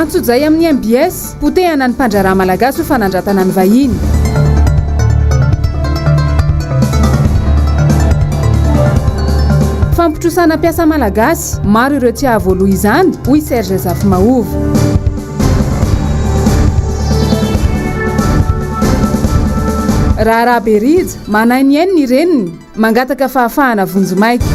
Antsodzay amin'ny MBS, potehana ny mpandraraha malagasy ho fanandratana ny vahiny. Fampitrosana piasa malagasy, maro ireo tsy ahavoaloha izany, hoy Serge Zafimaova. Raha berija, manainy ny reniny, mangataka fahafahana vonjimaiky.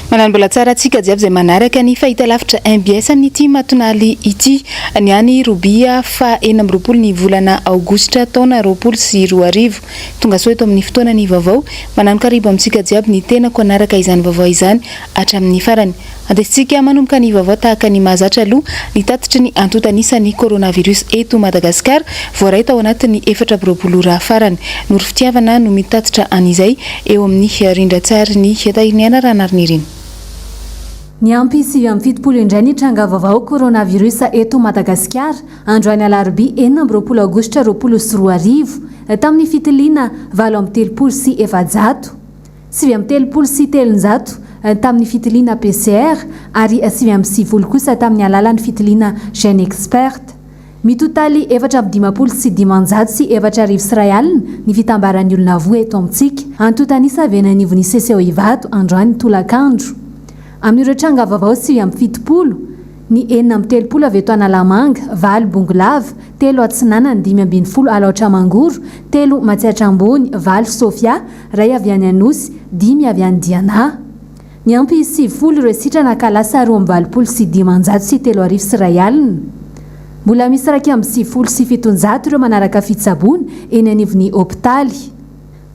Manambola tsara atsika jiaby izay manaraka ny fahitalavitra MBS amin'ity matonaly ity. Niany Robia fa 4 ny volana Aogositra taona 2024. Tonga soa eto amin'ny fotoana ny vaovao, manano karibo amintsika jiaby ny tenako anaraka izany vaovao izany hatramin'ny farany. Andesintsika manomboka ny vaovao tahaka ny mahazatra aloha ny tatitry ny antotanisany coronavirus eto Madagasikara, voaray tao anatin'ny 4 ora farany. Noro fitiavana no mitatitra an'izay eo amin'ny rindratsary ny hetahiriniana ranariny. Ny ampy 7 indray ny tranga vaovao coronavirus eto Madagasikara, androany Alarobia 4 Aogositra 2024, tamin'ny fitiliana 7 tamin'ny fitiliana PCR ary 7 kosa tamin'ny alalan'ny fitiliana gène expert. Mitotaly 4,5 sy 4,000 ny fitambaran'ny olona voa eto amintsika, antotanisa avy any anivon'ny CCO Ivato androany tolakandro. Amin'ireo tranga vaovao 7 ny 4 avy eto Analamanga, 20 Bongolava, 3 Atsinanana, 5 Alaotra Mangoro, 3 Matsiatra Ambony, 20 Sofia, 2 avy any Anosy, 10 avy any Diana. Ny ampy 70 ireo sitrana ka lasa 20 sy 500 sy 3 sy R1. Mbola misy raika amin'ny 70 sy 700 ireo manaraka fitsabony eny anivon'ny hopitaly.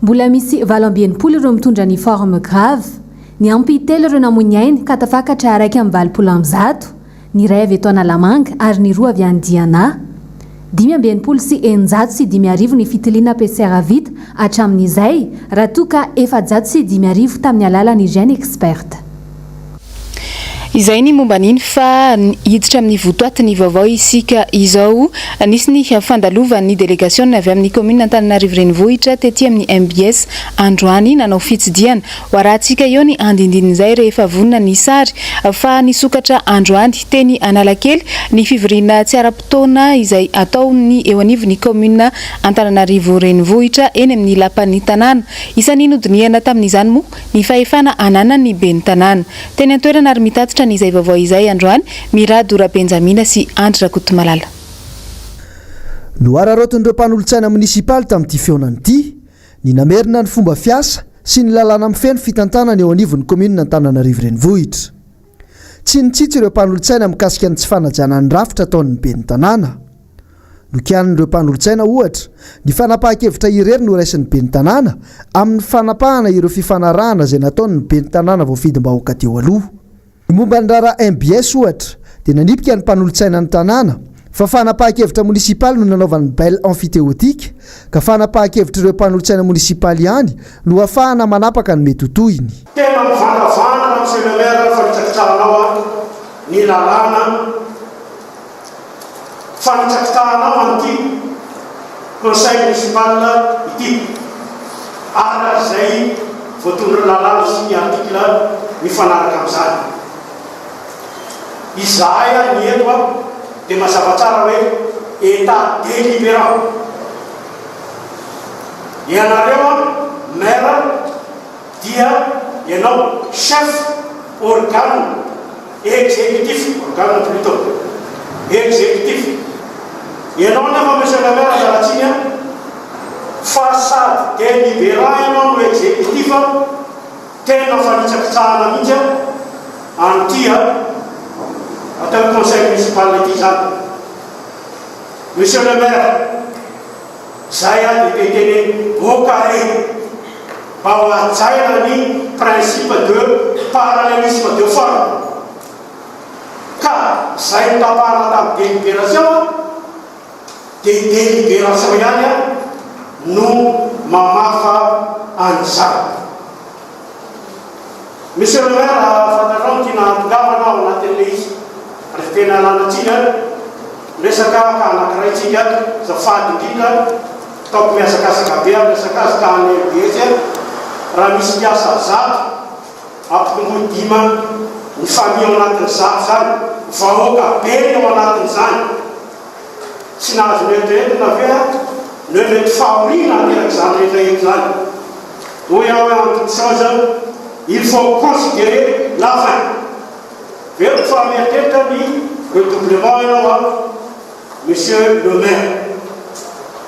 Mbola misy 20 ireo mitondra ny forme grave. Ny ampy 3 ireo namony ainy ka tafakatra 2 ny 2 avy eto Analamanga ary ny 2 avy any Diana. 5 sy 900 sy 5,000 ny fitiliana PCR vita hatramin'izay, raha toka 400 sy 5,000 tamin'ny alalan'ny gène expert. Izay ny momba niny fa hiditra amin'ny votoaty ny vaovao isika izao. Nisy ny fandalovan'ny délégation avy amin'ny commune Antananarivo renivohitra tety amin'ny MBS androany nanao fitsidiana. Warahantsika eo ny andindin'izay rehefa vonina ny sary fa nisokatra androany teny Analakely ny fivoriana tsy ara-potoana izay ataony eo anivon'ny commune Antananarivo renivohitra eny amin'ny lapan'ny tanàna. Isan'ny nodiniana tamin'izany moa ny fahefana ananan'ny ben'ny tanàna. Teny an-toerana ary mitatitra izay vaovao izay androany Mirado Benjamina sy Andra Kotomalala. Noararotin'ireo mpanolotsaina munisipaly tamin'ity feonan'ity ny namerina ny fomba fiasa sy ny lalàna mifeno fitantanana eo anivon'ny commune Antananarivo renivohitra. Tsy nitsitsy ireo mpanolotsaina mikasika ny tsy fanajana ny rafitra ataon'ny ben'ny tanàna. Nokian'ireo mpanolotsaina ohatra ny fanapahan-kevitra irery no raisin'ny ben'ny tanàna amin'ny fanapahana ireo fifanarahana izay nataon'ny ben'ny tanàna voafidimbahoaka teo aloha. Momba ny rara MBS ohatra dia nanipika ny mpanolotsaina ny tanàna fa fanapahan-kevitra munisipaly no nanaovan'ny bail amfiteotika ka fanapahan-kevitra ireo mpanolotsaina munisipaly ihany no ahafahana manapaka ny mety hotohiny. Tena mivandravandra amin'ny seminara fanitsakitrahanao ny lalàna fanitsakitrahanao an'ity conseil municipal ity ara izay voatondra lalàna sy ny artikla mifanaraka amin'izany. Izahay ny eto dia mazava tsara hoe état délibérant. Ianareo maire dia ianao chef organe exécutif, organe plutôt exécutif. Ianao nefa monsieur le maire Zalatsiny façade délibérant ianao no exécutif tena fanitsakitsahana mihitsy an'ity atao conseil municipal ity zany. Monsieur le maire, zay dia teny au carré mba ho hajaina ny principe de parallélisme de forme. Ka zay tapahana tamin'ny délibération dia délibération ihany no mamafa an'izany. Monsieur le maire, fantanao tina antongavanao anatin'ilay izy rehefa tena lanatsika resaka ka anakiraitsika zafady indrindra ataoko miazakazaka be amin'ny resakazaka any MBS raha misy piasa 100 ampitombohy 5 ny famille ao anatin'izany zany vahoaka be ao anatin'izany tsy nahazo neritreretina ve no mety fahoriana ateraka zany rehetrarehetra zany hoy aho hoe entre chose il faut considérer la fin ve fa mieritreritra ny redoublement ianao a monsieur le maire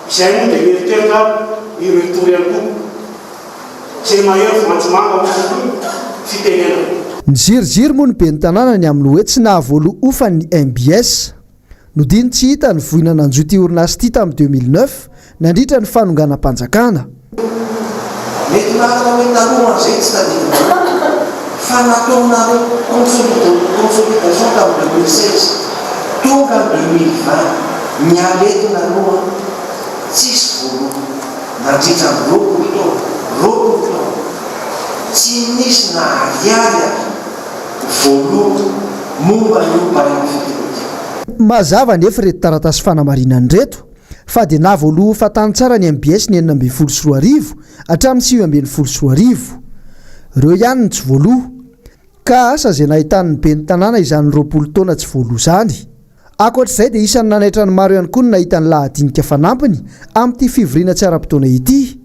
izay moa dia mieritreritra i retour ihany koa zay mahery voanjomanga oany fitenena ny ziriziry moa ny be ny tanàna ny amin'ny hoe tsy nahavoalo ofa ny MBS nodiny tsy hita ny voina nanjoty orinasy ity tamin'ny 2009 nandritra ny fanonganam-panjakana mety nahatao taloha zay tsy tadidina fa nataonareo consolidation tamin'ny 2016 tonga 2020 mialetina aloha tsisy volo nandritra ny roapolo taona tsy nisy na ariary voalo momba io baifitoloty mazava nefa reto taratasy fanamarinany reto fa dia nahavoalo fatany tsara ny MBS ny 9.4 hatramin'ny 5.4 ireo ihany ny tsy voaloha ka asa izay nahitan'ny be ny tanàna izany 20 taona tsy voaloha zany akoatr'izay dia isan'ny nanaitra ny maro ihany koa ny nahitany lahadinika fanampiny amin'ity fivoriana tsy ara-potoana ity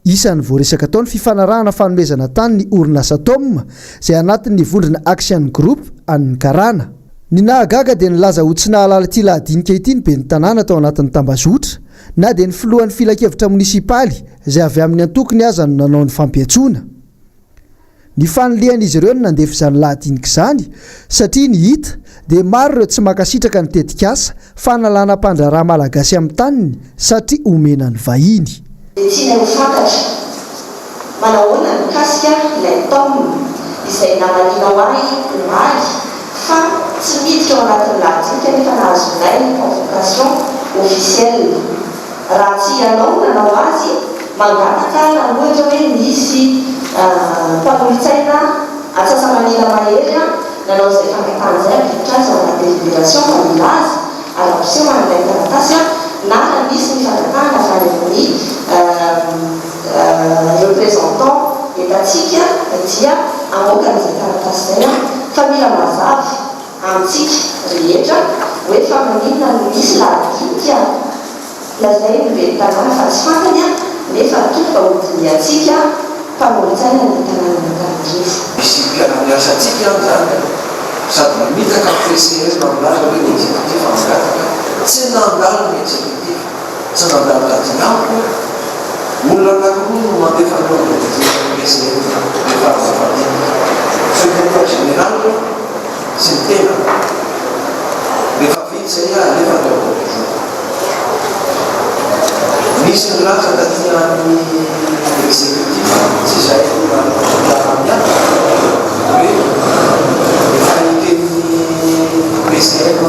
isan'ny voaresaka tao ny fifanarahana fanomezana tany ny orinasa TOM izay anatin'ny vondrona Action Group an'ny Karana ny nahagaga dia nilaza ho tsy nahalala ity lahadinika ity ny be ny tanàna tao anatin'ny tambazotra na dia ny filohan'ny filakevitra munisipaly izay avy amin'ny antokony aza no nanao ny fampiatsoana ny fanolihan'izy ireo no nandefa izany lahadinika izany satria ny hita dia maro ireo tsy makasitraka ny tetikasa fanalana mpandraraha malagasy amin'ny taniny satria omena ny vahiny Tiana ho fantatra manahoana mikasika ilay taona izay namanina ho ahy omaly fa tsy miditra ao anatin'ny lahadinika nefa nahazonay convocation officielle raha tsy ianao nanao azy mangataka na ohatra hoe nisy mpamolitsaina atsasamanina mahery nanao izay fangatana izay ampiditra azy ao anaty délibération manila azy arapiseho mananay taratasy na misy ny fangatana avy amin'ny représentant etatsika dia amoaka n'izay taratasy izay fa mila mazava amintsika rehetra hoe fa maninona no misy lahadinika lazay ny be tanàna fa tsy fantany nefa tonga hodiny atsika mpamolitsaina ny tanàna Antananarivo. Misy mpiara-miasa atsika zany sady mamitaka PCS mamlaza hoe exécutif mangataka tsy nandalo ny exécutif tsy nandalo tadinamiko olona anankiroa no mandefa aloha PCS rehefa azafadinika secrétaire général sy ny tena rehefa vity zay alefa atao misy ny laza tatia ny exécutif tsy zay miaka hoe efa niteniny PCM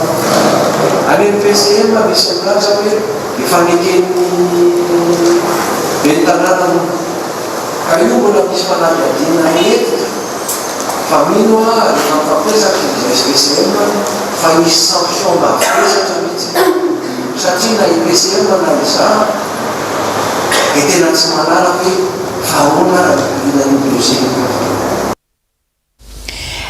aneny PCM misy ny laza hoe efa niteny be ny tanàna ka io mbola misy fanadadina etika fa mino rehefa mifampiresaka izay PCM fa misy sanction mavesatra mihitsy satria na IPCM na iza dia tena tsy malala hoe fahoana inan'olozeny.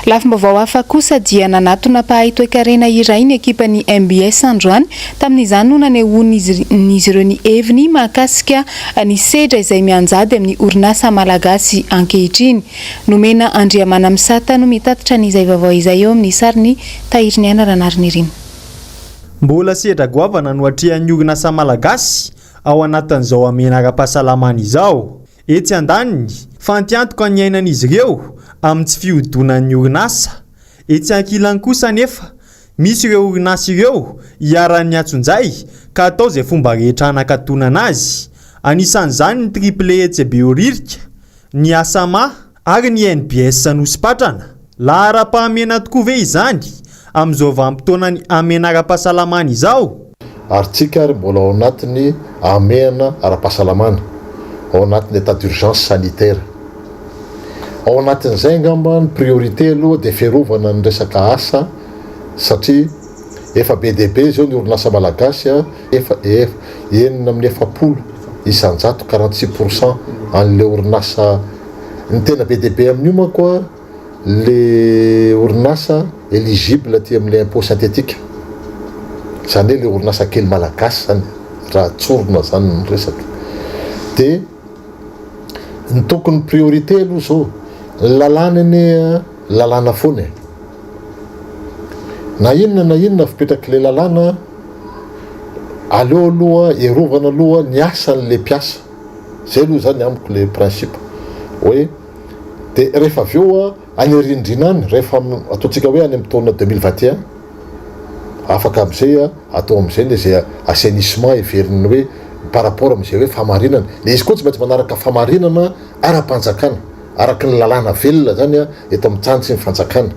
Lafim-baovao hafa kosa dia nanatona mpahay toe-karena iray ny ekipan'ny MBS androany tamin'izany no nanehoan'izy ireo ny heviny mahakasika ny sedra izay mianjady amin'ny orinasa malagasy ankehitriny. Nomena Andriamana Misata no mitatitra n'izay vaovao izay eo amin'ny sariny Tahiriny Anaranariny iriny. Mbola sedra goavana no atrehan'ny orinasa malagasy ao anatin'izao amenara-pahasalamana izao. Etsy andaniny fantiantoka ny ainan'izy ireo amin'ny tsy fihodonan'ny orinasa. Etsy ankilany kosa nefa misy ireo orinasa ireo hiaran'ny atsunjay ka atao izay fomba rehetra anakatonana azy. Anisan'izany ny triple ECB Oririka, ny Asama ary ny NBS Sanosy-Patrana. Lahara-pahamena tokoa ve izany amin'izao vanim-potoana ny amenara-pahasalamana izao? Ary tsika ary mbola ao anatin'ny amena ara-pahasalamana, ao anatin'ny état d'urgence sanitaire. Ao anatin'izay ngamba ny priorité aloha dia fiarovana ny resaka asa satria efa BDP zao ny orinasa malagasy efa enina amin'ny 70 isanjato 46% an'ilay orinasa ny tena BDP amin'io manko le orinasa éligible aty amin'le impôt synthétique zany hoe le orinasa kely malagasy zany raha tsorona zany ny resaka de ny tokony priorité aloha zao lalàna ane lalàna foana na inona fipetraky le lalàna aleo aloha erovana aloha ny asan'le mpiasa zay aloha zany amiko le principe hoe de rehefa avy eo any rindrina any rehefa ataontsika hoe any amin'ny taona 2021 afaka am'izay atao am'izay le zay assainissement everiny hoe par rapport am'izay hoe famarinana le izy koa tsy maintsy manaraka famarinana ara-panjakana araky ny lalàna velona zany eto amin'ny tsantsy ny fanjakana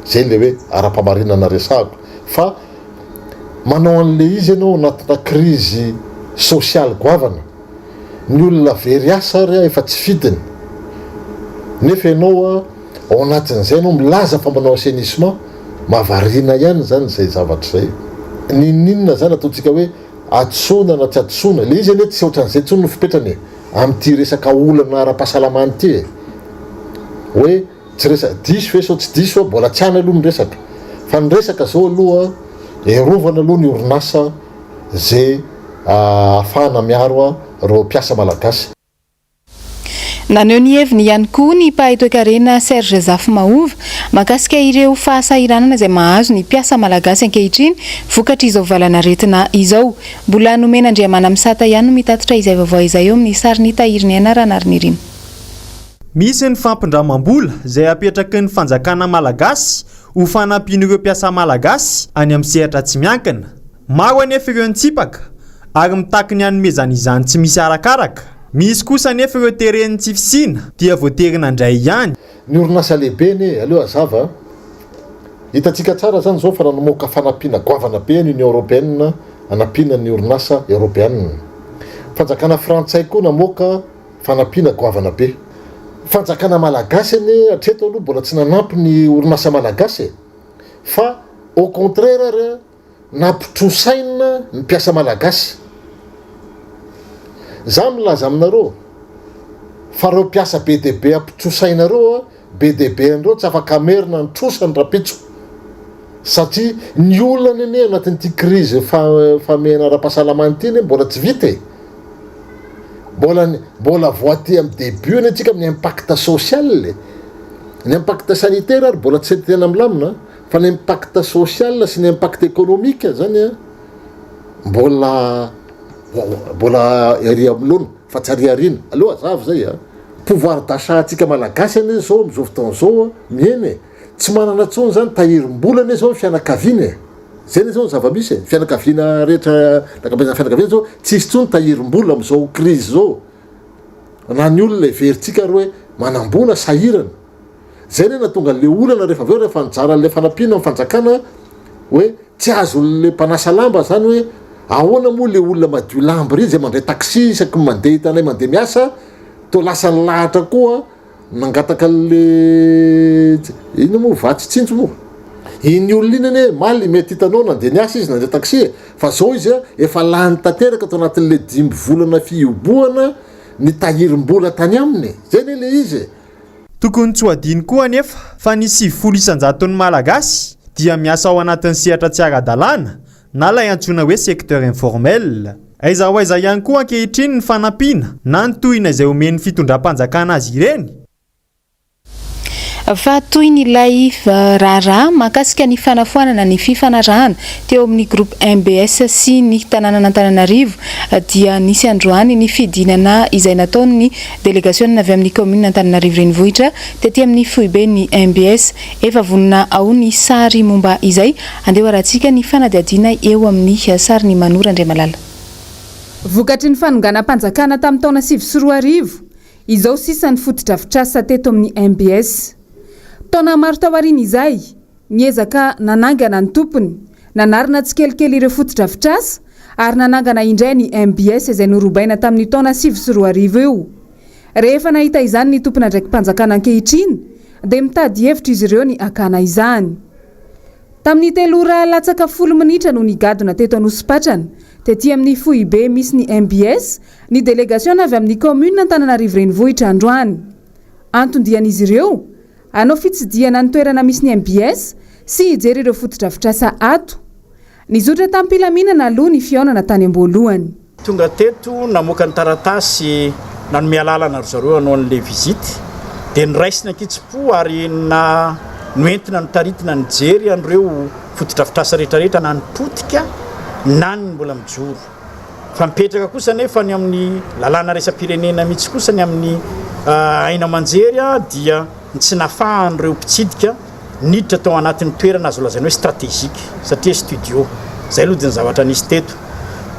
zay le hoe ara-pamarinana resahako fa manao an'le izy ianao anatina crise sociale goavana ny olona very asa ary efa tsy fidiny nefa ianao ao anatin'izay ianao milaza fa manao assainissement mahavariana ihany zany zay zavatra zay ninina zany ataontsika hoe atsona na tsy atsona le izy anie tsy ohatran'izay tsony no fipetrany amin'ity resaka olana ara-pahasalamany ity hoe tsy resaka diso ve sao tsy diso mbola tsy any aloha ny resaka fa ny resaka zao aloha erovana aloha ny orinasa zay ahafahana miaro reo mpiasa malagasy. Naneo ny heviny ihany koa ny mpahay toe-karena Serge Zafy Mahova mahakasika ireo fahasahiranana izay mahazo ny mpiasa malagasy ankehitriny vokatry izao valanaretina izao. Mbola nomen'Andriamana Misata ihany no mitatitra izay vaovao izay eo amin'ny sariny tahiriny anaranariny. Misy ny fampindramam-bola izay apetraky ny fanjakana malagasy ho fanampian'ireo mpiasa malagasy any amin'ny sehatra tsy miankina. Maro anefa ireo nitsipaka ary mitaky ny hanomezana izany tsy misy arakaraka. Misy kosa anefa ireo tereny tsy fisina dia voaterina indray ihany. Ny orinasa lehibe ne aleo azava hitantsika tsara zany zao fa namoaka fanampiana goavana be ny Union Européenne anampiana ny orinasa Européenne. Fanjakana frantsay koa namoaka fanampiana goavana be. Fanjakana malagasy ane hatreto aloha mbola tsy nanampy ny orinasa malagasy fa au contraire ary nampitrosaina ny mpiasa malagasy. Za milaza aminareo fa reo mpiasa BDB ampitrosainareo BDB andreo tsy afaka amerina ny trosa ny rapitso satria ny olana ane anatin'ity crise famehana ara-pahasalamany ity ne mbola tsy vita mbola voaty amin'ny début ny antsika amin'ny impact social ny impact sanitaire ary mbola tsy tena milamina fa ny impact social sy ny impact économique zany mbola ery amin'olono fa tsy ariarina aloha azavo zay pouvoir d'achat atsika malagasy ane zao am'izao fotoana zao miene tsy manana tsony zany tahirim-bola ane zao fianakaviana zay ne zao zava-misy fianakaviana rehetra fianakaviana zao tsisy tsony tahirim-bola am'izao crise zao na ny olona veritsika ary hoe manam-bola sahirana zay ne natonga le olana rehefa aveo rehefa nijaran'le fanampiana mifanjakana hoe tsy azo le mpanasa lamba zany hoe ahoana moa le olona madio lamba ry zay mandray taxi isaky mandeha hitanay mandeha miasa to lasa ny lahatra koa nangataka le ino moa vatsy tsinjo moa iny olona iny ane maly mety hitanao nandeha miasa izy nandeha taxi fa zao izy efa lany tanteraka to anatin'le 5 volana fioboana ny tahirim-bola tany aminy zay ne le izy tokony tsy hoadiny koa anefa fa ny 7 isanjaton'ny malagasy dia miasa ao anatin'ny sehatra tsy ara-dalàna na lay antsoina hoe secteur informel. Aiza ho aiza ihany koa ankehitriny ny fanampiana na ny tohina izay omeny fitondram-panjakana azy ireny. Fa toy ny ilay raharaha mahakasika ny fanafoanana ny fifanarahana teo amin'ny groupe MBS sy ny tanàna n'Antananarivo dia nisy androany ny fidinana izay nataon'ny délégation avy amin'ny commune Antananarivo renivohitra tetỳ amin'ny foibe ny MBS efa vonona ao ny sary momba izay andeha aratsika ny fanadiadiana eo amin'ny sary ny Manora Andriamalala. Vokatry ny fanonganam-panjakana tamin'ny taona 2024 izao sisa ny fotodrafitrasa teto amin'ny MBS. Taona maro taoriana izay niezaka nanangana ny tompony nanarina tsikelikely ireo fotodrafitrasa ary nanangana indray ny MBS izay norobaina tamin'ny taona 2024 eo. Rehefa nahita izany ny tompona ndraiky mpanjakana ankehitriny dia mitady hevitra izy ireo ny akana izany. Tamin'ny 3 ora latsaka 10 minitra no nigadona teto Anosipatrana tetỳ amin'ny foibe misy ny MBS ny délégation avy amin'ny commune Antananarivo renivohitra androany. Antondian'izy ireo anao fitsidiana ny toerana misy ny MBS sy hijery ireo fotodrafitrasa ato nizotra tamin'ny mpilaminana aloha ny fiaonana tany am-boalohany. Tonga teto namoaka ny taratasy nanome alalana ry zareo anao an'le vizity dia niraisina ankitsipo ary na noentina ny taritina ny jery an'ireo fotodrafitrasa rehetrarehetra na ny potika na ny mbola mijoro. Fa mipetraka kosa nefa ny amin'ny lalàna raisam-pirenena mihitsy kosa ny amin'ny aina manjery dia tsy nafahan'ireo mpitsidika niditra tao anatin'ny toerana azo lazaina hoe stratégique satria studio zay aloha dia ny zavatra nisy teto.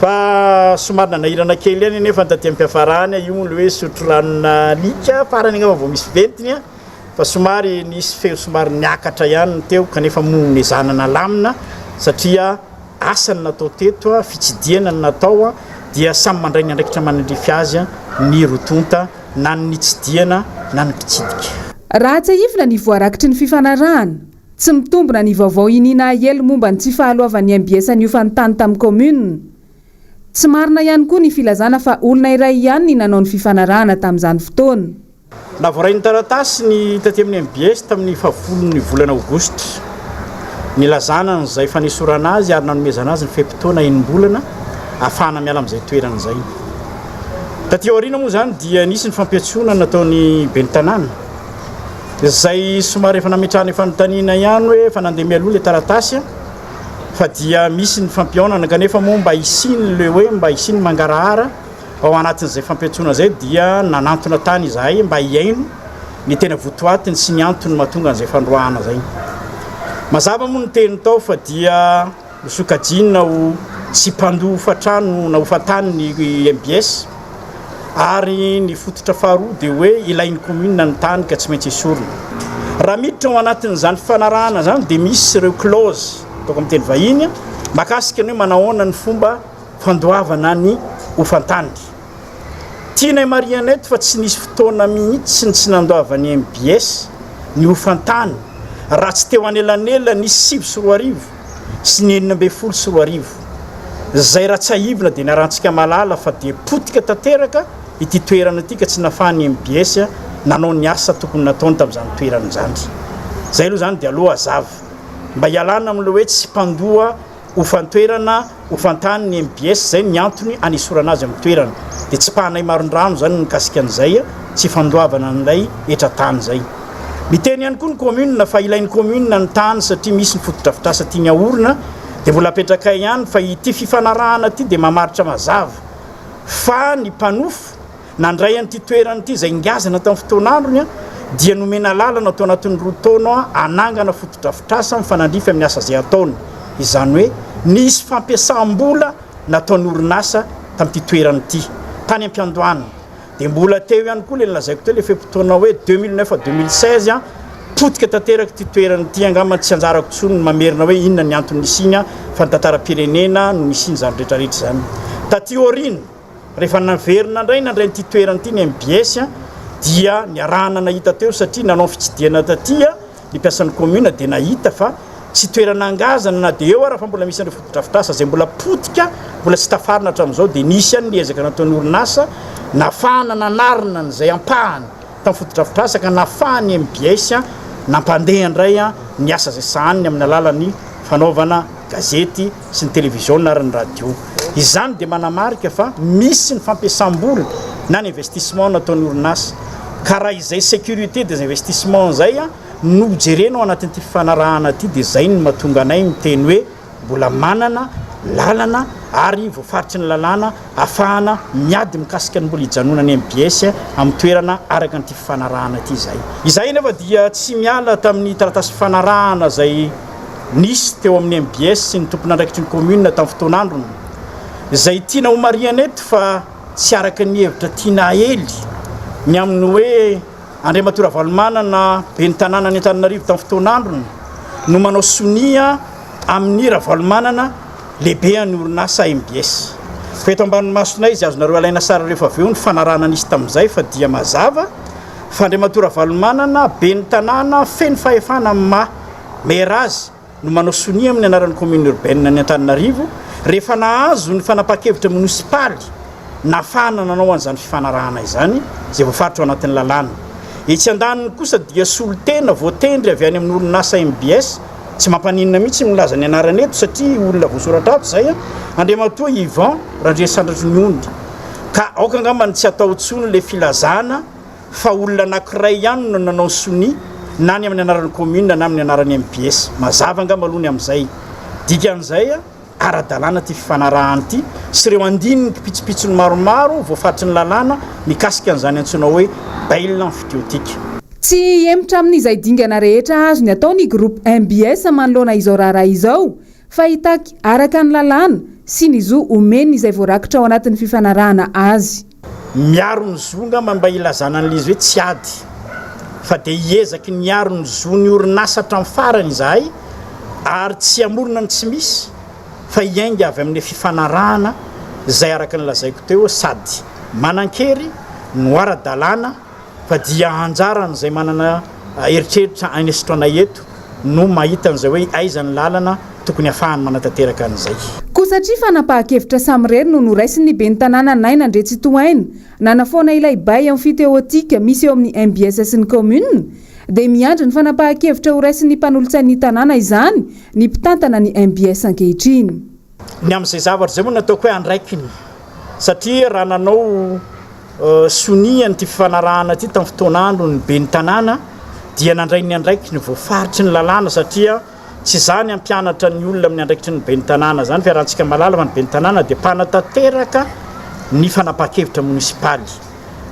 Fa somary nanahirana kely any nefa taty am-piafarany io le hoe sotro ranona lika farany angamba vao misy ventiny fa somary nisy feo somary niakatra ihany teo kanefa monezanana lamina satria asany natao teto fitsidiana ny natao dia samy mandray ny andraikitra manandrify azy ny rotonta na ny tsidiana na ny mpitsidika. Raha tsy ahifina ny voarakitry ny fifanarahana tsy mitombona ny vaovao inina elo momba ny tsy fahaloavan'ny MBS anio fanontany tamin'ny commune. Tsy marina ihany koa ny filazana fa olona iray ihany ny nanao ny fifanarahana tamin'izany fotoana. Navoarainy taratasy ny taty amin'ny MBS tamin'ny fahavolon'ny volana Aogositra. Nilazana n'izay fanesorana azy ary nanomezana azy ny fepitoana enim-bolana ahafahana miala amin'izay toerana izay. Taty aoriana moa zany dia nisy ny fampiatsoana nataony ben'ny tanàna. Izay somary efa nametrahana fanontaniana ihany hoe efa nandeha mialoha le taratasy fa dia misy ny fampiaonana kanefa moa mba hisiny le hoe mba hisiny mangarahara ao anatin'izay fampiatsoana izay dia nanantona tany izahay mba hiaino ny tena votoatiny sy ny antony mahatonga an'izay fandroahana zay. Mazava moa ny teny tao fa dia sokajina ho tsy mpandoha fatrano na ho fatany ny MBS ary ny fototra faharoa dia hoe ilain'ny commune ny tany ka tsy maintsy esorina. Raha miditra ao anatin'izany fanarahana zany dia misy ireo clause ataoko amin'ny teny vahiny mahakasika ny hoe manahoana ny fomba fandoavana ny hofantany. Tianay mariana eto fa tsy nisy fotoana mihitsy tsy nandoavany MBS ny hofantany raha tsy teo anelanela nisy 7 sy 9 zay raha tsy ahivina dia niarantsika malala fa dia potika tanteraka ity toerana ity ka tsy nafahany MBS nanao ny asa tokony nataony tamin'izany toerana izany. Zay aloha zany dia aloha azava mba hialana amin'le hoe tsy mpandoha hofantoerana hofantany ny MBS zay ny antony anesorana azy amin'ny toerana dia tsy pahanay maron-drano zany nikasika an'izay tsy fandoavana an'ilay etran-tany zay. Miteny ihany koa ny commune fa ilain'ny commune ny tany satria misy ny fotodrafitrasa tiany ahorina dia mbola apetraka ihany fa ity fifanarahana ity dia mamaritra mazava fa ny mpanofo nandray an'ity toerana ity zay ngazana tamin'ny fotoan'androny dia nomena lalana atao anatin'ny roa taona anangana fotodrafitrasa mifanandrify amin'ny asa zay ataony. Izany hoe nisy fampiasam-bola nataony orinasa tamin'ity toerana ity tany am-piandohana dia mbola teo ihany koa le lazaiko teo le fepitoana hoe 2009-2016 potika tanteraka ity toerana ity angamba tsy anjarako tsony mamerina hoe inona ny antony nisiny fa ny tantara-pirenena no nisiny zany rehetrarehetra zany. Taty orina rehefa naverina indray nandray n'ity toerana ity ny MBS dia niarahana nahita teo satria nanao fitsidiana tatya ny mpiasan'ny commune dia nahita fa tsy toerana angazana na dia eo ara fa mbola misy an'ireo fotodrafitrasa zay mbola potika mbola tsy tafarina hatramin'izao dia nisy any niezaka nataony orinasa nafahana nanarina n'izay ampahany tamin'ny fotodrafitrasa ka nafahany MBS nampandeha indray ny asa zay sahaniny amin'ny alalan'ny fanaovana gazety sy ny televiziona ary ny radio. Izany dia manamarika fa misy ny fampiasam-bola na ny investissement nataony orinasa ka raha izay sécurité des investissements zay no jerenao anatin'ity fifanarahana ity dia zay ny mahatonga anay miteny hoe mbola manana lalana ary voafaritry ny lalàna ahafahana miady mikasika ny mbola hijanona ny MBS amin'ny toerana araka n'ity fifanarahana ity zay. Izay nefa dia tsy miala tamin'ny taratasy fifanarahana zay nisy teo amin'ny MBS sy ny tompon'andraikitry ny commune tamin'ny fotoan'androny zay tiana ho mariana eto fa tsy araka ny hevitra tiana ely ny amin'ny hoe Andriamatora Valomanana ben'ny tanàna ny Antananarivo tamin'ny fotoan'androny no manao sonia amin'ny Ravalomanana lehibe ny orinasa MBS. Fa eto ambanimasonay izy azonareo alaina sara rehefa avy eo ny fanarahana nisy tamin'izay fa dia mazava fa Andriamatora Valomanana ben'ny tanàna feno fahefana mera azy no manao sonia amin'ny anaran'ny commune urbaine ny Antananarivo rehefa nahazo ny fanapa-kevitra munisipaly nafahana nanao an'izany fifanarahana izany zay voafaritra ao anatin'ny lalàna. itsy andaniny kosa dia solotena voatendry avy any amin'ny orinasa MBS tsy mampaninina mihitsy milaza ny anarany eto satria olona voasoratra ato zay andriamatoa Ivan Randria Sandratry ny ondy ka aoka angambany tsy atao tsony le filazana fa olona anankiray ihany no nanao soni na ny amin'ny anaran'ny commune na amin'ny anaran'ny MPS mazava angamba alohany amin'izay dikan'izay ara-dalàna ty fifanarahany ty sy ireo andininy pitsopitsony maromaro voafaritry ny lalàna mikasika an'izany antsoina hoe bail amphithéotique tsy emitra amin'izay dingana rehetra azo ny atao ny groupe MBS manoloana izao raharaha izao fa hitaky araka ny lalàna sy ny zo omeny izay voarakitra ao anatin'ny fifanarahana azy miaro ny zonga mba ilazana an'izy hoe tsy ady fa dia hiezaky niaro ny zo ny orinasa hatramin'ny farany izahay ary tsy amorona ny tsy misy fa iainga avy amin'ny fifanarahana izay araka ny lazaiko teo sady manan-kery no ara-dalàna fa dia anjarany izay manana eritreritra anesitranay eto no mahita an'izay hoe aizany lalana tokony hafahany manatanteraka an'izay koa satria fanapahan-kevitra samirery no noraisiny be ny tanàna naina ndretsy toaina nanafoana ilay bay amphithéotique misy eo amin'ny MBS sy ny commune dia miandry ny fanapahan-kevitra ho raisin'ny mpanolotsain'ny tanàna izany ny mpitantana ny MBS ankehitriny ny amin'izay zavatra zay moa nataoko hoe andraikiny satria raha nanao soniany ty fifanarahana ty tamin'ny fotoanandro ny be ny tanàna dia nandray ny andraikiny voafaritry ny lalàna satria tsy zany ampianatra ny olona amin'ny andraikitry ny be ny tanàna zany fiarahantsika malala fa ny be ny tanàna dia mpanatanteraka ny fanapahan-kevitra munisipaly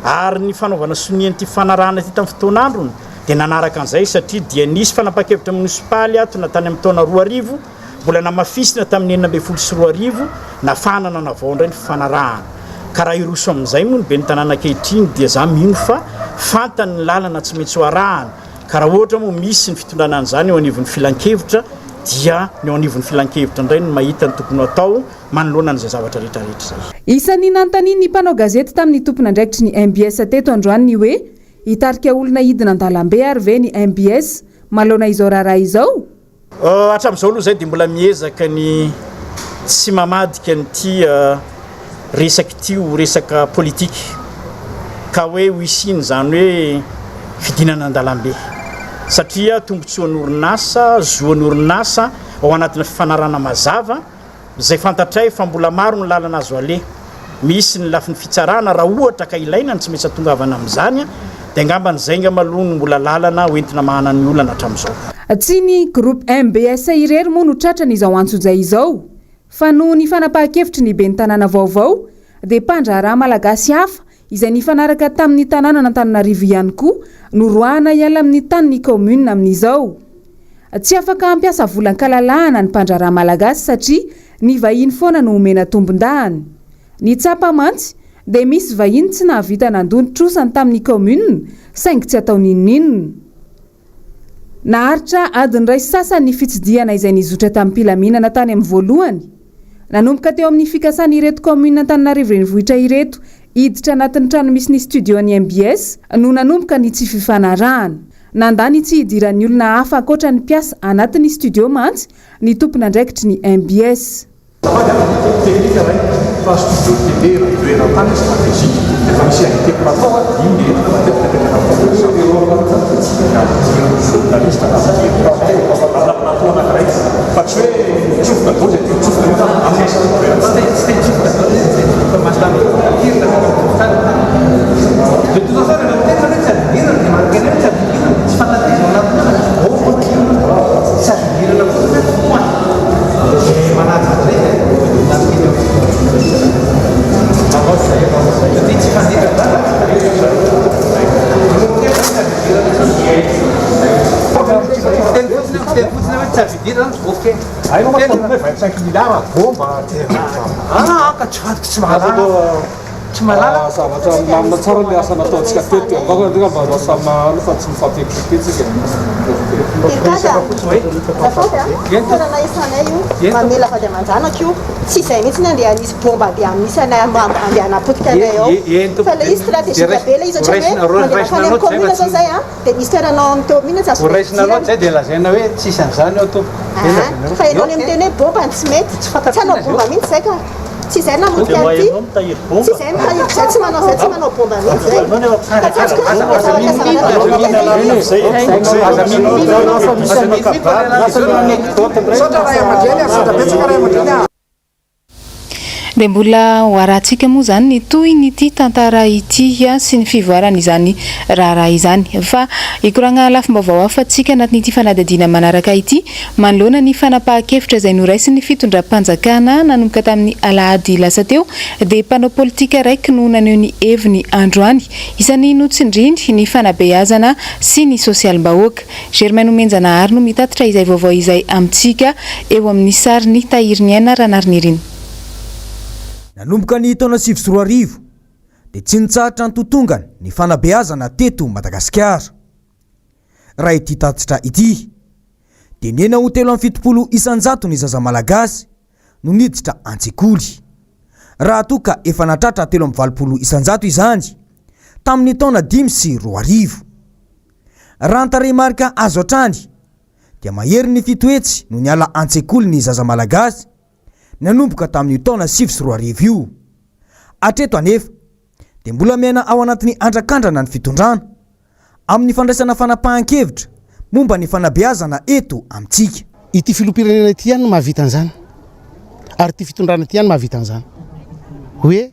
ary ny fanaovana soniany ty fifanarahana ty tamin'ny fotoanandrony dia nanaraka an'izay satria dia nisy fanapahan-kevitra munisipaly ato natany amin'ny taona 2000 mbola namafisina tamin'ny 1920 nafanana navao indray ny fifanarahana ka raha iroso amin'izay moa ny be ny tanàna ankehitriny dia za mino fa fantany ny lalana tsy maintsy ho arahana ka raha ohatra moa misy ny fitondrana an'izany eo anivon'ny filan-kevitra dia ny eo anivon'ny filan-kevitra indray no mahita ny tokony atao manoloana an'izay zavatra rehetrarehetra zay isan'ny nanontaniany ny mpanao gazety tamin'ny tompona andraikitry ny MBS teto androany hoe hitarika olona hidina an-dalambe ary ve ny MBS maloana izao raharaha izao hatramin'izao aloha zay dia mbola miezaka ny tsy mamadika nyty resaky tio resaka politika ka hoe ho isiny zany hoe fidinana an-dalambe satria tombotsoan'ny orinasa zoan'ny orinasa ao anatina fifanarana mazava izay fantatray fa mbola maro ny lalana azo ale misy ny lafin'ny fitsarana raha ohatra ka ilaina ny tsy maintsy atongavana amin'izany dia angambany zay nga maloha no mbola lalana hoentina mahana ny olana hatramin'izao tsy ny groupe MBS irery moa no tratrany izao antsojay izao fa no ny fanapahan-kevitry ny be ny tanàna vaovao dia mpandraharaha malagasy hafa izay nifanaraka tamin'ny tanàna n'Antananarivo ihany koa no roahana iala amin'ny tany ny commune amin'izao tsy afaka hampiasa volan-kalalahana ny mpandraharaha malagasy satria ny vahiny foana no omena tombon-dahany ny tsapa mantsy dia misy vahiny tsy nahavita nandonitrosany tamin'ny commune saingy tsy atao ninonninona naharitra adiny ray sasany ny fitsidiana izay nizotra tamin'ny mpilaminana tany amin'ny voalohany nanomboka teo amin'ny fikasany ireto commune Antananarivo renivohitra ireto hiditra anatin'ny trano misy ny studio ny MBS no nanomboka ny tsy fifanarahana nandany tsy hidiran'ny olona hafa ankoatra ny mpiasa anatin'ny studio mantsy ny tompona andraikitry ny MBS tsy malala zavatra mamina tsara le asa nataontsika teto angamba mba samahany fa tsy mifampihekipitsika tanana isanay io mamela fady aman-janako io tsy izay mihitsy ny andeha nisy bomba dia misy anay andeha napotika anay ao fa le izy stratégique be le izy ohatra hoe mandeha fany amin'ny commune zao zay dia misy toeranao amin'ny teo mihitsy ho raisina loatra zay dia lazaina hoe tsisy an'izany ao tompo fa ianao ny miteny hoe bomba tsy mety tsy hanao bomba mihitsy zay ka tsy izay na moty aty tsy izay mitahiry zay tsy manao bomba mihitsy dia mbola hoarantsika moa zany ny toy nyity tantara ity sy ny fivoarana izany raharaha izany fa ikoragna lafim-baovao hafantsika anatin'ity fanadadiana manaraka ity manoloana ny fanapahan-kevitra izay noraisin'ny fitondram-panjakana nanomboka tamin'ny alahady lasa teo dia mpanao politika raiky no naneho ny heviny androany isan'ny notsindrindry ny fanabeazana sy ny sosialim-bahoaka. Germain Omenjanahary no mitatitra izay vaovao izay amintsika eo amin'ny sariny tahiriny aina ranariny. Nanomboka ny taona 2024 dia tsy nitsahatra ny totongany ny fanabeazana teto Madagasikara. Raha ity tatitra ity dia nena ho 770 ny zaza malagasy no niditra an-tsekoly. Raha toka efa natratra 720 izany tamin'ny taona 2025. Raha ntarehimarika azo hatrany dia mahery ny fitoetsy no niala an-tsekoly ny zaza malagasy nanomboka tamin'ny taona 2024 io. Atreto anefa dia mbola miaina ao anatin'ny andrakandrana ny fitondrana amin'ny fandraisana fanapahan-kevitra momba ny fanabeazana eto amintsika. Ity filoham-pirenena ity ihany no mahavita an'izany ary ity fitondrana ity ihany mahavita an'izany hoe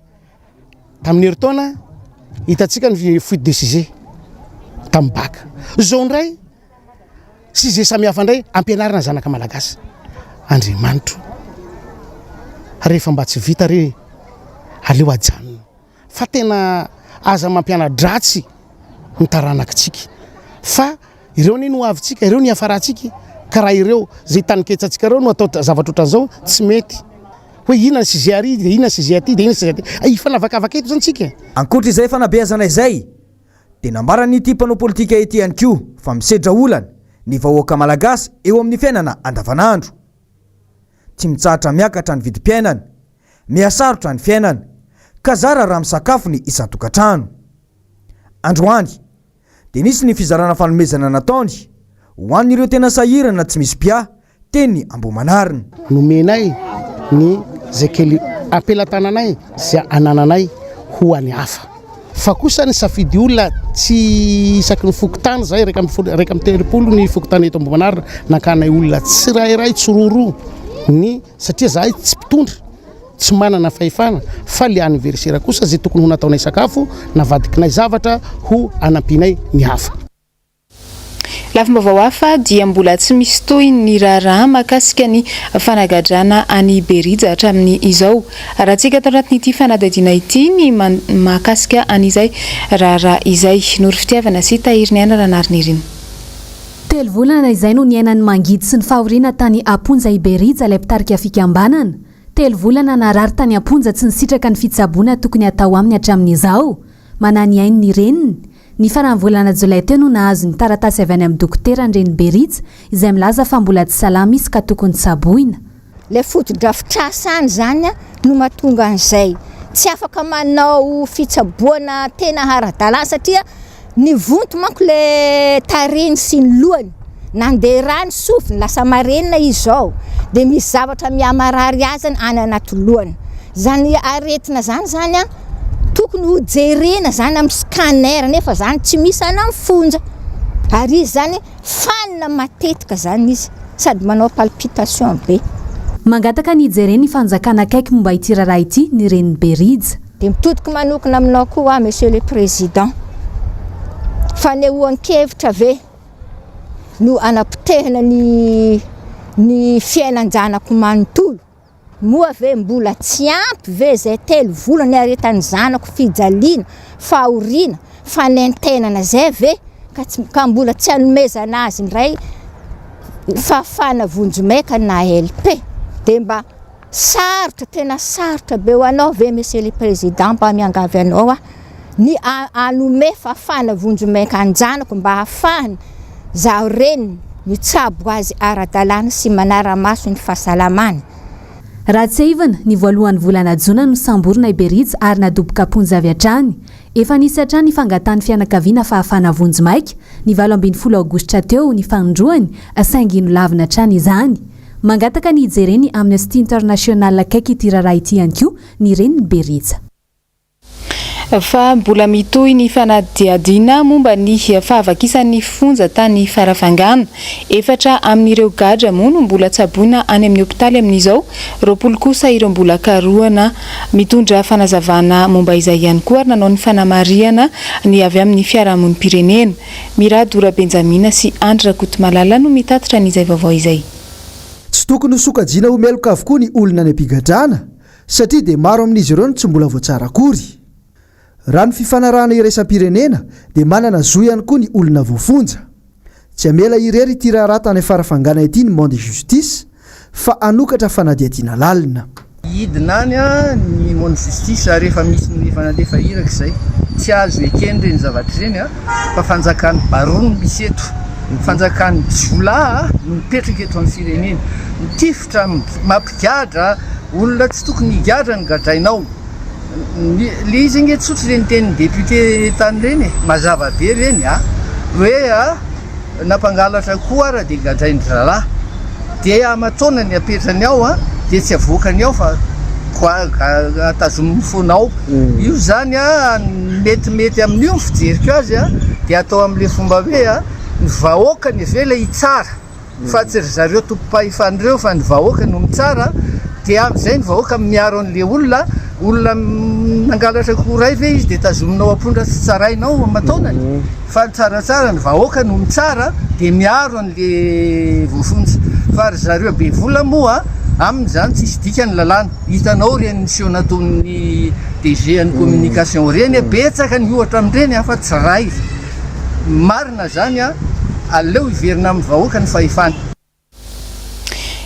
tamin'ny herintaona hitantsika ny fuite de sujet tamin'ny baka zao ndray sujet samihafa ndray ampianarana zanaka malagasy. Andriamanitro rehefa mba tsy vita re aleo ajanona fa tena aza mampiana-dratsy ny taranakitsika fa ireo ni no avitsika ireo ny afaratsika ka raha ireo zay taniketsatsika ireo no atao zavatra ohatran'izao tsy mety hoe inona ny sujet ary dia inona ny sujet aty dia inona sujet aty ifanavakavaka eto zany tsika. Ankoatra izay fanabeazana izay dia nambarany ity mpanao politika ety ihany koa fa misedra olana ny vahoaka malagasy eo amin'ny fiainana andavanandro. Tsy mitsahatra miakatra ny vidim-piainana, mihasarotra ny fiainana, ka zara raha misakafo ny isan-tokantrano. Androany dia nisy ny fizarana fanomezana nataony ho an'ireo tena sahirana tsy misy pia teny Ambomanarina. Nomenay ny zay kely ampelantananay zay anananay ho any hafa fa kosa ny safidy olona tsy isaky ny fokotany zay raika amin'ny telopolo ny fokotany eto Ambomanarina nakanay olona tsirairay tsororo ny satria zahay tsy mpitondra tsy manana fahefana fa le anniversaire kosa zay tokony ho nataonay sakafo navadikinay zavatra ho anampinay ny hafa. Lafim-baovao hafa dia mbola tsy misy toy ny raharaha mahakasika ny fanagadrana any Berija hatramin'ny izao. Raha tsika tao anatin'ity fanadadiana ity ny mahakasika an'izay raharaha izay nory fitiavana sy tahiriny ana ranariny. 3 volana izay no niainan'ny mangidy sy ny fahoriana tany Amponja Berija ilay mpitarika fikambanana. 3 volana narary tany Amponja tsy nisitraka ny fitsaboana tokony atao aminy hatramin'izao. Manany ainy ny reniny. Ny farany volana Jolay teo no nahazo ny taratasy avy any amin'ny dokotera ny reny Berija izay milaza fa mbola tsy salama izy ka tokony tsaboina. Le foto-drafitrasany zany no mahatonga an'izay. Tsy afaka manao fitsaboana tena ara-dalàna satria ny vonto manko le tariny sy ny lohany nandeha rano sofiny lasa marenina izao dia misy zavatra mihamarary azy any anaty lohany. Zany aretina zany tokony ho jerena zany amin'ny scanner nefa zany tsy misy any amin'ny fonja ary izy zany fanina matetika zany izy sady manao palpitation be. Mangataka ny jerena fanjakana akaiky momba ity raharaha ity ny reniny Berija. Dia mitodika manokana aminao koa monsieur le président fanehoan-kevitra ve no anapotehana ny fiainan-janako manontolo moa ve mbola tsy ampy ve zay 3 volana aretany zanako fijaliana fahoriana fanentenana zay ve ka mbola tsy anomezana azy ndray fafana vonjomaika na LP dia mba sarotra tena sarotra be ho anao ve monsieur le président mba miangavy anao ny anome fafana vonjomaika anjanako mba hafahany zaho reny mitsabo azy ara-dalàna sy manara-maso ny fahasalamany. Raha tsy ivana ny voalohan'ny volana Jona no samborina i Berija ary nadoboka Amponja avy hatrany. Efa nisy hatrany ny fangatany fianakaviana fahafana vonjomaika ny 12 Aogositra teo ny fanondroany saingy nolavina hatrany izany. mangataka ny jereny Amnesty International akaiky ity raharaha ity ihany koa ny reniny Beritsa. Fa mbola mitohy ny fanadihadina momba ny fahavakisany fonja tany Farafangana. Efatra amin'ireo gadra moa no mbola tsaboina any amin'ny hopitaly amin'izao, 20 kosa ireo mbola karohana mitondra fanazavana momba izay ihany koa ary nanao ny fanamariana ny avy amin'ny fiarahamonim-pirenena. Miradora Benjamina sy Andra Kotomalala no mitatitra n'izay vaovao izay. Tsy tokony sokajiana ho meloka avokoa ny olona any ampigadrana satria dia maro amin'izy ireo no tsy mbola voatsara akory. Raha ny fifanarahana iraisam-pirenena dia manana zo ihany koa ny olona voafonja. Tsy amela irery ity raha tany Farafangana ity ny monde justice fa anokatra fanadihadiana lalina. Idinany ny monde justice rehefa misy ny fanalefa iraka izay tsy azo ekeny reny zavatra ireny fa fanjakan'ny barono misy eto, fanjakan'ny jola no mipetraka eto amin'ny firenena, mitifitra mampigadra olona tsy tokony higadra ny gadrainao. Le izy inge tsotra reny tenin'ny député tany reny mazava be reny hoe nampangalatra koa ara dia gadrainy zalahy dia amatona ny apetrany ao dia tsy avoakany ao fa atazominy fonao. Io zany metimety amin'io fijeriko azy dia atao amin'le fomba hoe ny vahoaka ny avela hitsara fa tsy ry zareo tompom-pahifan'ireo fa ny vahoaka no mitsara dia amin'izay ny vahoaka miaro an'le olona nangalatra koray ve izy dia tazominao ampondra tsy tsarainao amatonany fa tsaratsara ny vahoaka no mitsara dia miaro an'le voafonja fa ry zareo be vola moa amin'izany tsy isy dikany lalàna. Hitanao reny niseo nataon'ny DG ny communication reny betsaka ny ohatra amin'ireny fa tsy ray marina zany aleo iverina amin'ny vahoaka ny fahefana.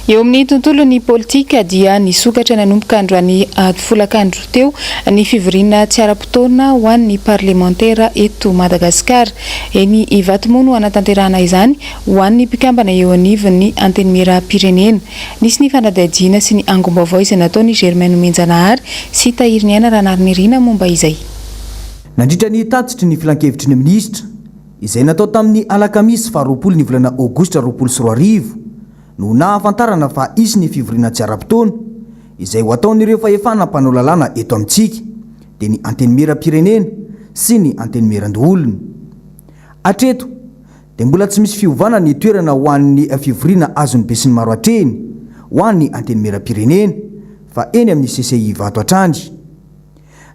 Eo amin'ny tontolon'ny politika dia nisokatra nanomboka androany folakandro teo ny fivoriana tsy ara-potoana ho an'ny parlementaire eto Madagasikara. Eny Ivatimono anatanterahana izany ho an'ny mpikambana eo anivon'ny antenimieram-pirenena. Nisy ny fanadihadiana sy ny angom-baovao izay nataony Germaine Menjanahary sy Tahiriny Aina Ranarynirina momba izay. Nandritra ny tatitry ny filan-kevitry ny minisitra izay natao tamin'ny alakamisy 20 ny volana Aogositra 2024 no nahafantarana fa isy ny fivoriana tsy ara-potoana izay ho ataon'ireo fahefana mpanao lalàna eto amintsika dia ny antenimieram-pirenena sy ny antenimieran-doolona. Atreto dia mbola tsy misy fiovana ny toerana ho an'ny fivoriana azony be sy ny maro atreny ho an'ny antenimieram-pirenena fa eny amin'ny CCI Vato Atrandry.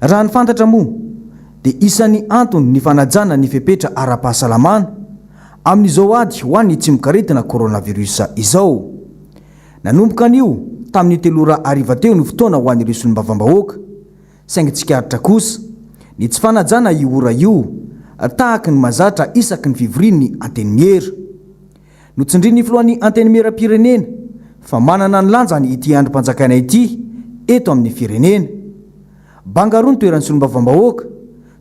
Raha ny fantatra moa dia isan'ny antony ny fanajana ny fepetra ara-pahasalamana amin'izao ady ho an'ny tsy mikaretina coronavirus izao. Nanomboka an'io tamin'ny 3 teo ny fotoana ho an'ireo solombavambahoaka saingy tsikaritra kosa ny tsy fanajana io ora io tahaka ny mazatra isaky ny fivorian'ny antenimiera. Notsindrin'ny filohan'ny antenimieram-pirenena fa manana ny lanjany ity androm-panjakana ity eto amin'ny firenena. Bangaroa ny toeran'ny solombavambahoaka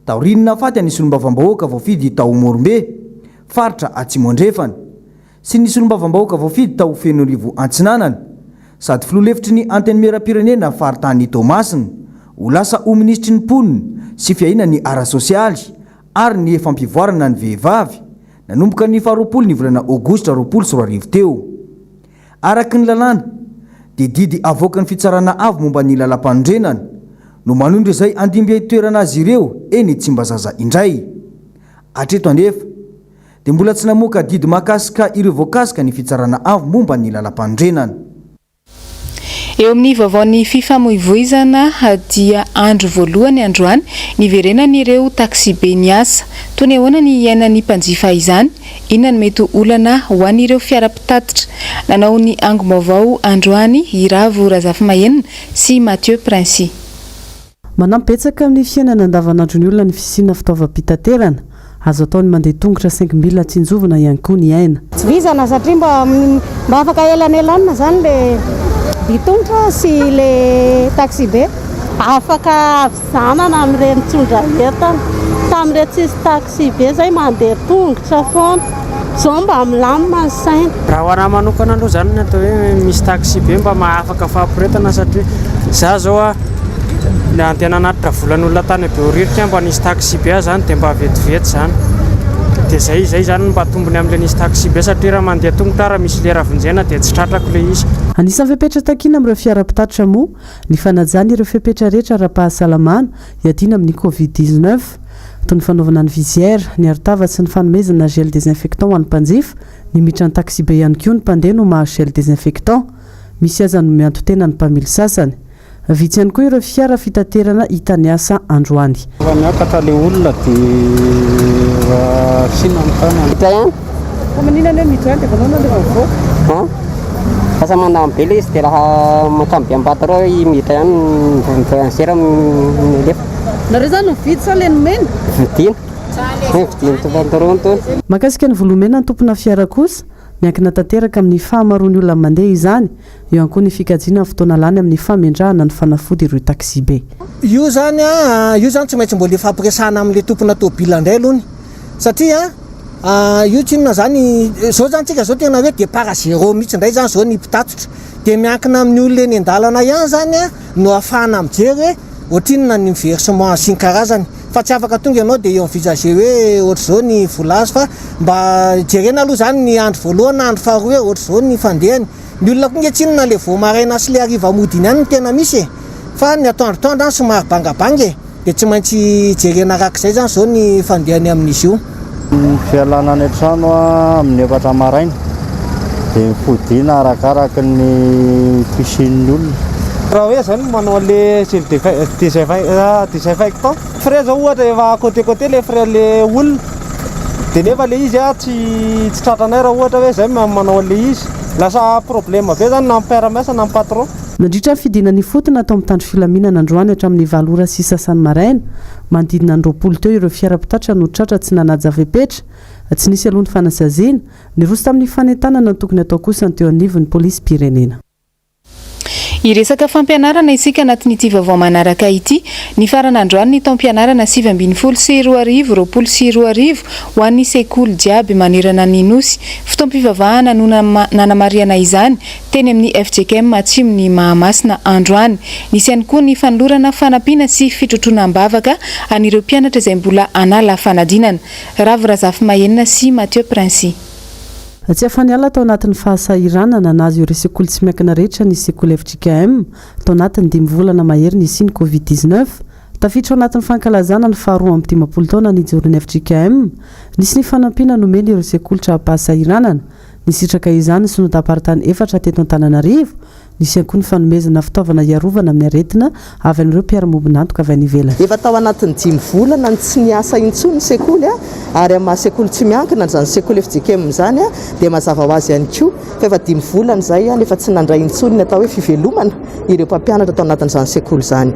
taorinina faty an'ny solombavambahoaka voafidy tao Morombe faritra Atsimo andrefana sy ny solombavambahoaka voafidy tao Fenorivo Antsinanana sady filoha-lefitry ny antenimieram-pirenena faritany Tomasina ho lasa ho ministry ny mponina sy fiahina ny ara-sosialy ary ny fampivoarana ny vehivavy nanomboka ny 20 ny volana Aogositra 2024 teo. Araky ny lalàna dia didy avoaka ny fitsarana avy momba ny lalam-panondrenana no manondro izay andimby toerana azy ireo eny tsy mba zaza indray. Atreto anefa dia mbola tsy namoaka didy mahakasika ireo voakasika ny fitsarana avy momba ny lalam-panondrenana. Eo amin'ny vaovaon'ny fifamoivoizana dia andro voalohany androany niverenan'ireo taxi be niasa toy ny ahoana ny iainan'ny mpanjifa izany, inona ny mety olana ho an'ireo fiara-pitatitra. Nanao ny angom-baovao androany Iravo Razafy sy Mathieu Princy. Manampetsaka amin'ny fiainana andavanandro ny olona ny fisiana fitaovam-pitaterana azo ataony mandeha tongotra 5 milina tsinjovana ihany koa ny aina. Tsy vizana satria mba afaka elanelana zany le bitongotra sy le taxi be afaka avizanana amin'ireny tsondra entana. Tamin'ireny tsisy taxi be zay mandeha tongotra foana zao mba milamina ny saina. Raha ho anahy manokana aloha zany ny atao hoe misy taxi be mba mahafaka fampiretana satria za zao na tena anatitra volan'olona tany be oririka mba nisy taxi be zany dia mba vetivety zany dia zay zany mba tombony amin'ilay nisy taxi be satria raha mandeha tongotra raha misy lera vonjena dia tsy tratrako ilay izy. Anisan'ny fepetra takina amin'ireo fiara-pitatitra moa ny fanajana ireo fepetra rehetra ara-pahasalamana hiadina amin'ny Covid-19 toy ny fanaovana ny visière, ny arotava sy ny fanomezana gel désinfectant ho an'ny mpanjifa, ny miditra ny taxi be ihany koa ny mpandeha no maha gel désinfectant. Misy aza no mianto tena ny mpamily sasany. Vitsy ihany koa ireo fiara fitaterana hitany asa androany. Miakatra le olona dia sina mitana. Maninona hoe miditra dia vanao na vaovao. Asa mandamy be le izy dia raha makamy be ambataro miditra ihany voansera milefa. Nareo zany mividy sa le nomena? Vidina. Mahakasika ny volomena ny tompona fiara kosa miankina tanteraka amin'ny fahamaroany olona mandeha izany, eo ihany koa ny fikajiana fotoana lany amin'ny faменdrahana ny fanafody ireo taxi be. Io zany tsy maintsy mbola fampiresahana amin'le tompona tôbila indray alony satria io tsy inona zany zao zany tsika zao tena hoe départ zéro mihitsy indray zany zao ny mpitatotra dia miankina amin'ny olona eny an-dalana ihany zany no ahafahana mijery hoe ohatrinona ny versement sy ny karazany fa tsy afaka tonga ianao dia eo envisagé hoe ohatra zao ny volazy fa mba jerena aloha zany ny andro voalohany na andro faharoa hoe ohatra zao ny fandehany. Ny olona koa ngetsinona le voamaraina sy le ariva modiny ihany no tena misy fa ny atoandro any somary bangabanga dia tsy maintsy jerena arak'izay zany zao ny fandehany amin'izy io. Fialana any an-trano amin'ny 4 maraina dia mifodiana arakaraka ny fisian'ny olona. Raha hoe zany manao le désinfectant frais zao ohatra efa côté le frais le olona dia nefa le izy tsy tratranay raha ohatra hoe zay manao le izy lasa problème be zany na mpiara-miasa na patron. Nandritra ny fidinany fotona atao amin'ny tandro filaminana androany hatramin'ny 7 ora sy sasany maraina manodidina ny 20 teo ireo fiara-pitatra no tratra tsy nanaja fepetra, tsy nisy alohan'ny fanasaziana ny roso tamin'ny fanentanana tokony atao kosa ny teo anivon'ny polisy pirenena. Iresaka fampianarana isika anatin'ity vaovao manaraka ity, ny farana androany ny taom-pianarana 7 sy 20 sy 20 ho an'ny sekoly jiaby manerana ny nosy. Fotoam-pivavahana no nanamariana izany teny amin'ny FJKM Atsimon'ny Mahamasina androany. Nisy ihany koa ny fanolorana fanampiana sy fitrotroanam-bavaka an'ireo mpianatra izay mbola anala fanadinana. Ravirazafy Mahenina sy Mathieu Princy. Tsy afaniala tao anatin'ny fahasahiranana nazy ireo sekoly tsy miankina rehetra ny sekoly FJKM tao anatin'ny 10 volana mahery ny isiany Covid-19 tafiditra ao anatin'ny fankalazana ny faharoa amin'ny 10 taona ny ijorin'ny FJKM nisy ny fanampiana nomeny ireo sekoly trapahasahiranana nisitraka izany ny sonodam-paritany 4 teto Antananarivo nisy ihany koa ny fanomezana fitaovana iarovana amin'ny aretina avy an'ireo mpiara-mobinantoka avy any ivelany. Efa tao anatin'ny 10 volana tsy niasa intsony ny sekoly ary amin'ny sekoly tsy miankina zany sekoly FJKM zany dia mazava ho azy ihany koa fa efa 10 volana zay nefa tsy nandray intsony ny atao hoe fivelomana ireo mpampianatra tao anatin'izany sekoly zany.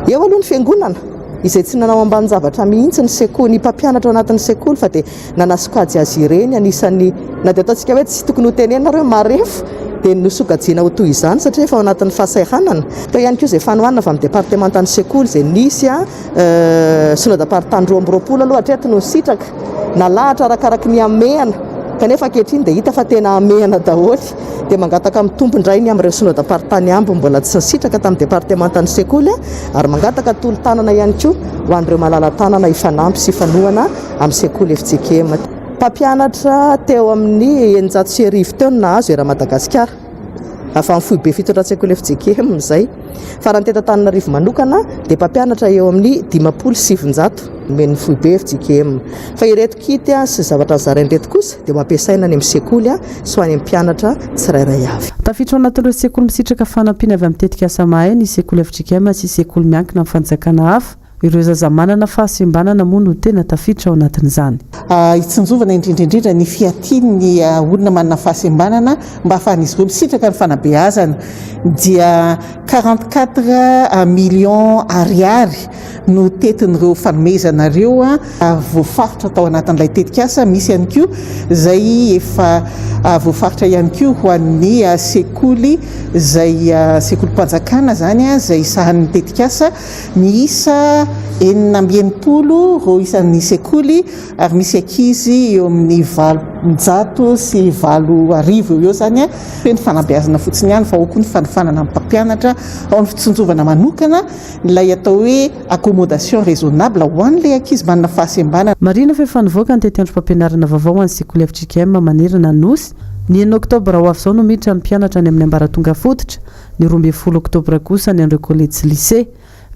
Eo aloha ny fiangonana izay tsy nanao ambany zavatra mihitsy ny sekoly ny mpampianatra ao anatin'ny sekoly fa dia nanasokajy azy ireny anisan'ny na dia ataontsika hoe tsy tokony ho tenena ireo marefo dia nosokajina ho toy izany satria efa ao anatin'ny fahasahiranana. Tao ihany koa izay fanohanana avy amin'ny departementan'ny sekoly izay nisy sonodam-paritany 2020 aloha hatreto no sitraka nalahatra arakaraka ny amehana kanefa ankehitriny dia hita fa tena amehana daholo dia mangataka amin'ny tompondray ny amin'ireo sonodam-paritany ambo mbola tsy sitraka tamin'ny departementan'ny sekoly ary mangataka tolo-tanana ihany koa ho an'ireo malala-tanana ifanampy sy fanohana amin'ny sekoly FJKM. Mpampianatra teo amin'ny 900 teo no nahazo era Madagasikara afa amin'ny foibe fito sekoly FJKM izay fa raha ny teto Antananarivo manokana dia mpampianatra eo amin'ny 570 nomeny foibe FJKM fa ireto kity sy zavatra zarain'ireto kosa dia mampiasaina any amin'ny sekoly sy ho any amin'ny mpianatra tsirairay avy. Tafiditra ao anatin'ireo sekoly misitraka fanampiana avy amin'ny tetika asa mahay ny sekoly FJKM sy sekoly miankina amin'ny fanjakana hafa ireo zaza manana fahasembanana moa no tena tafiditra ao anatin'izany. Itsinjovana indrindrindrindra ny fiatian'ny olona manana fahasembanana mba ahafahan'izy ireo misitraka ny fanabeazana dia 44 millions ariary no tetin'ireo fanomezana ireo voafaritra tao anatin'ilay tetikasa. Misy ihany koa izay efa voafaritra ihany koa ho an'ny sekoly izay sekoly mpanjakana zany izay sahan'ny tetikasa miisa 4 ro isan'ny sekoly ary misy ankizy eo amin'ny 6 sy 7 eo zany a hoe ny fanabeazana fotsiny ihany fa ao koa ny fanofanana amin'ny mpampianatra ao ny fitsonjovana manokana ilay atao hoe accommodation raisonnable ho an'ilay ankizy manana fahasembanana. marina fa efa nivoaka ny tety androm-pampianarana vaovao an'ny sekoly FJKM manerana nosy ny 9 oktobra ho avy izao no miditra ny mpianatra ny amin'ny ambaratonga fototra ny 12 oktobra kosa ny andreo collège lycée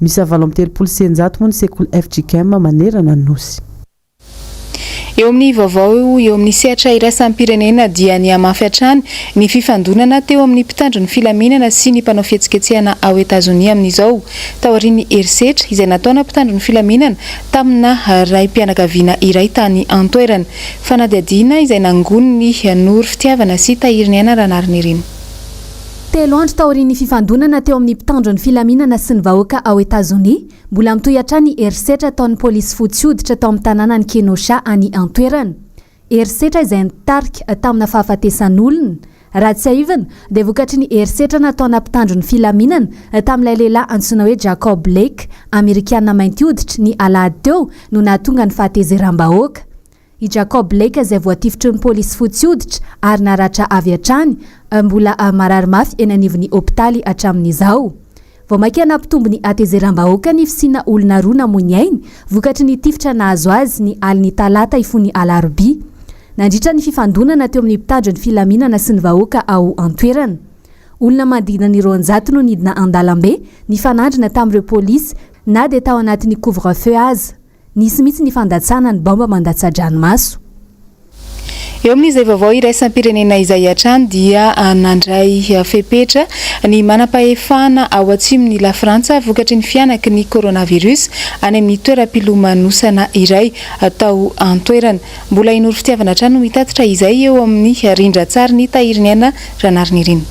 misy 730 moa ny sekoly FJKM manerana nosy. Eo amin'ny vaovao eo amin'ny sehatra iraisam-pirenena dia ny amafy hatrany ny fifandonana teo amin'ny mpitandro ny filaminana sy ny mpanao fihetsiketsehana ao Etazonia amin'izao taorian'ny herisetra izay nataona mpitandro ny filaminana tamina raim-pianakaviana iray tany antoerana fanadihadiana izay nangony ny noro fitiavana sy tahiriny ana ranariny rino. Telo andro taorian'ny fifandonana teo amin'ny mpitandro ny filaminana sy ny vahoaka ao Etazonia mbola mitohy hatrany herisetra ataon'ny polisy fotsy hoditra tao amin'ny tanàna ny Kenosha any antoerana. Herisetra izay nitarika tamina fahafatesan'olona raha tsy aivana dia vokatry ny herisetra nataona mpitandro ny filaminana tamin'ilay lehilahy antsoina hoe Jacob Blake Amerikana mainty hoditra ny alahady teo no nahatonga ny fahatezeram-bahoaka. I Jacob Blake izay voatifitry ny polisy fotsy hoditra ary naratra avy hatrany mbola marary mafy eny anivon'ny hopitaly hatramin'izao. Vao maika nampitombo ny hatezeram-bahoaka ny fisiana olona roa namony ainy vokatry ny tifitra nahazo azy ny aliny talata ifony alarobia. Nandritra ny fifandonana teo amin'ny mpitandro ny filaminana sy ny vahoaka ao antoerana. Olona manodidina ny 200 no nidina an-dalambe ny fanandrina tamin'ireo polisy na dia tao anatin'ny couvre-feu aza. Nisy mitsy ny fandatsana ny bomba mandatsa-dranomaso. Eo amin'izay vaovao iraisam-pirenena izay hatrany dia nandray fepetra ny manam-pahefana ao atsimon'ny La Frantsa vokatry ny fianaky ny coronavirus any amin'ny toeram-pilomanosana iray atao antoerana. Mbola inoro fitiavana trano mitatitra izay eo amin'ny rindra-tsary ny tahiriny ana ranariny rino.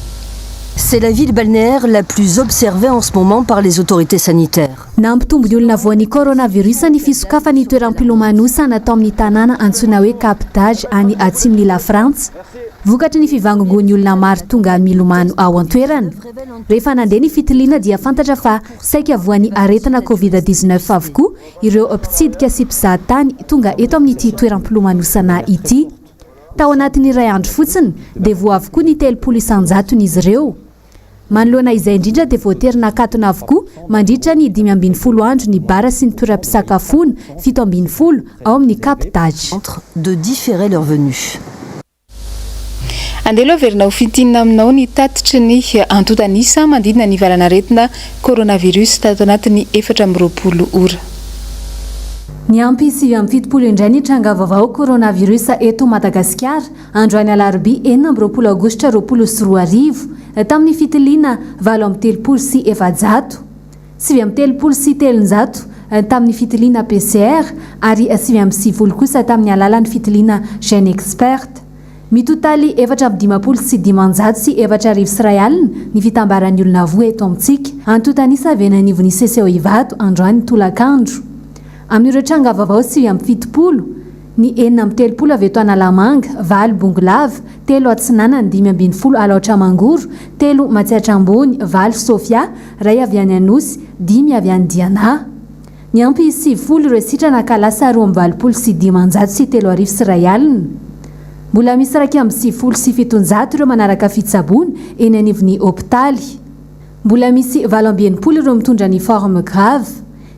C'est la ville balnéaire la plus observée en ce moment par les autorités sanitaires. Nampitombo ny olona voan'ny coronavirus ny fisokafan'ny toeram-pilomanosana atao amin'ny tanàna antsoina hoe captage any atsimon'ny La Frantsa. Vokatry ny fivangongon'ny olona maro tonga milomano ao antoerana. Rehefa nandeha ny fitiliana dia fantatra fa saika voan'ny aretina Covid-19 avokoa ireo mpitsidika sy mpizahatany tonga eto amin'ity toeram-pilomanosana ity. Tao anatin'ny iray andro fotsiny dia voa avokoa ny 300 ireo. Manoloana izay indrindra dia voatery nakatona avokoa mandritra ny 5 andro ny bara sy ny toeram-pisakafoana 17 ao amin'ny captage. De différer leur venue. Andelo verina ho fitinina aminao ny tatitry ny antotanisa mandidina ny valanaretina coronavirus tato anatin'ny 420 ora. Ny ampy 7 indray ny tranga vaovao coronavirus eto Madagasikara androany alarobia 20 aogositra 2024 tamin'ny fitiliana 7 sy 700 sy 300 tamin'ny fitiliana PCR ary 9 kosa tamin'ny alalan'ny fitiliana gène expert. Mitotaly 450 sy 500 sy 4 sy rayalina ny fitambaran'ny olona voa eto amintsika antotanisa avy anivon'ny seseo ivato androany tolakandro. Amin'ireo tranga vaovao 7 ny 9 avy eto Analamanga, 20 Bongolava, 3 Atsinanana, 5 Alaotra Mangoro, 3 Matsiatrambony, 20 Sofia, 2 avy any Anosy, 10 avy any Diana. Ny ampy 70 ireo sitrana ka lasa 20 sy 500 sy 3 sy rayalina. Mbola misy 70 sy 700 ireo manaraka fitsaboana eny anivon'ny hopitaly. Mbola misy 20 ireo mitondra ny forme grave.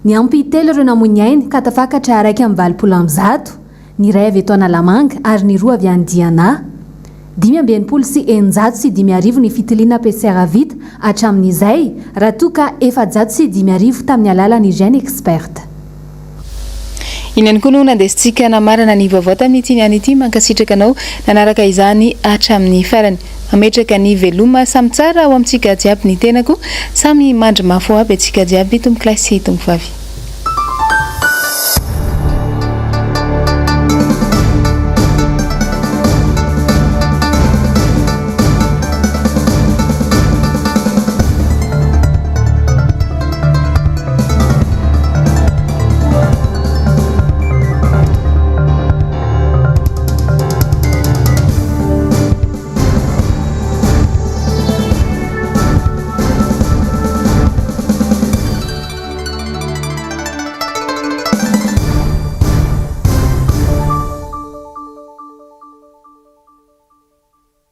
Ny ampy 3 ireo namony ainy ka tafakatra 20 ny ray avy eto Analamanga ary ny 2 avy any Diana. 5 sy 100 sy 5 ny fitiliana PCR vita hatramin'izay raha toa ka 400 sy 5 tamin'ny alalan'ny gène expert. Inany koa no nandesintsika namarana ny vaovao tamin'ity niany ity mankasitraka anao nanaraka izany hatramin'ny farany. Ametraka ny veloma samy tsara ao amintsika jiaby ny tenako samy mandry mafo aby antsika jiaby tomboklasy tombovavy.